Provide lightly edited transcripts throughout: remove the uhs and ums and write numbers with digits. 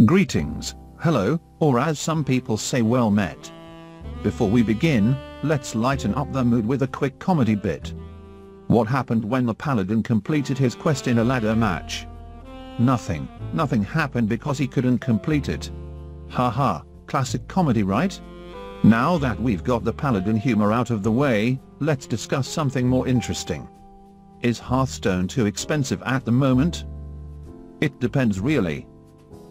Greetings, hello, or as some people say, well met. Before we begin, let's lighten up the mood with a quick comedy bit. What happened when the paladin completed his quest in a ladder match? Nothing happened because he couldn't complete it. Haha, classic comedy, right? Now that we've got the paladin humor out of the way, let's discuss something more interesting. Is Hearthstone too expensive at the moment? It depends really.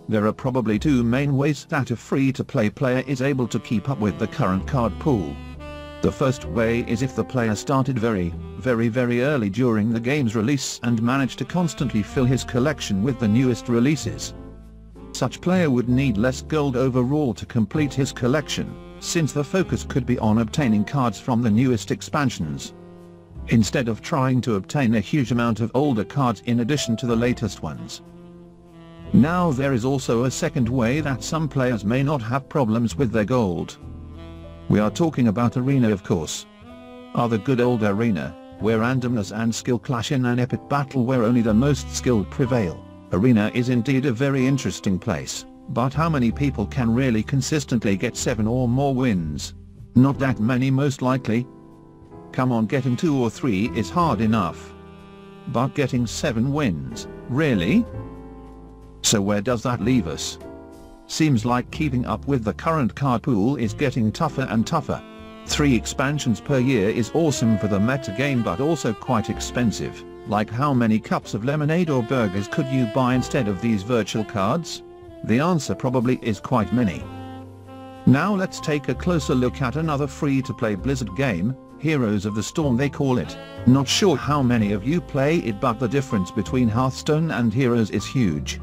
There are probably two main ways that a free-to-play player is able to keep up with the current card pool. The first way is if the player started very early during the game's release and managed to constantly fill his collection with the newest releases. Such player would need less gold overall to complete his collection, since the focus could be on obtaining cards from the newest expansions, instead of trying to obtain a huge amount of older cards in addition to the latest ones. Now there is also a second way that some players may not have problems with their gold. We are talking about Arena, of course. The good old Arena, where randomness and skill clash in an epic battle where only the most skilled prevail. Arena is indeed a very interesting place, but how many people can really consistently get 7 or more wins? Not that many, most likely. Come on, getting 2 or 3 is hard enough. But getting 7 wins, really? So where does that leave us? Seems like keeping up with the current card pool is getting tougher and tougher. 3 expansions per year is awesome for the meta game, but also quite expensive. Like, how many cups of lemonade or burgers could you buy instead of these virtual cards? The answer probably is quite many. Now let's take a closer look at another free-to-play Blizzard game, Heroes of the Storm they call it. Not sure how many of you play it, but the difference between Hearthstone and Heroes is huge.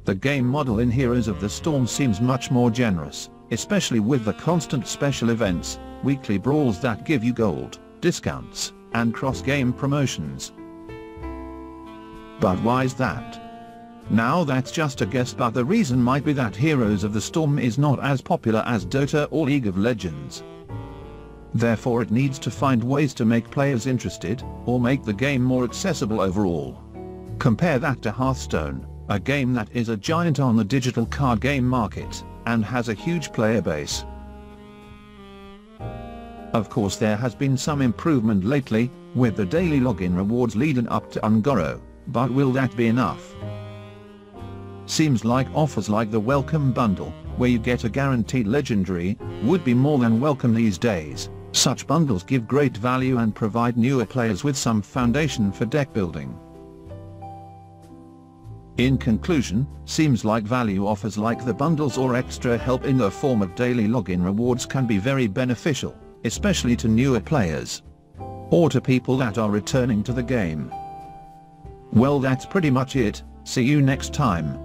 The game model in Heroes of the Storm seems much more generous, especially with the constant special events, weekly brawls that give you gold, discounts, and cross-game promotions. But why is that? Now that's just a guess, but the reason might be that Heroes of the Storm is not as popular as Dota or League of Legends. Therefore it needs to find ways to make players interested, or make the game more accessible overall. Compare that to Hearthstone, a game that is a giant on the digital card game market, and has a huge player base. Of course there has been some improvement lately, with the daily login rewards leading up to Ungoro, but will that be enough? Seems like offers like the Welcome Bundle, where you get a guaranteed legendary, would be more than welcome these days. Such bundles give great value and provide newer players with some foundation for deck building. In conclusion, seems like value offers like the bundles or extra help in the form of daily login rewards can be very beneficial, especially to newer players, or to people that are returning to the game. Well, that's pretty much it. See you next time.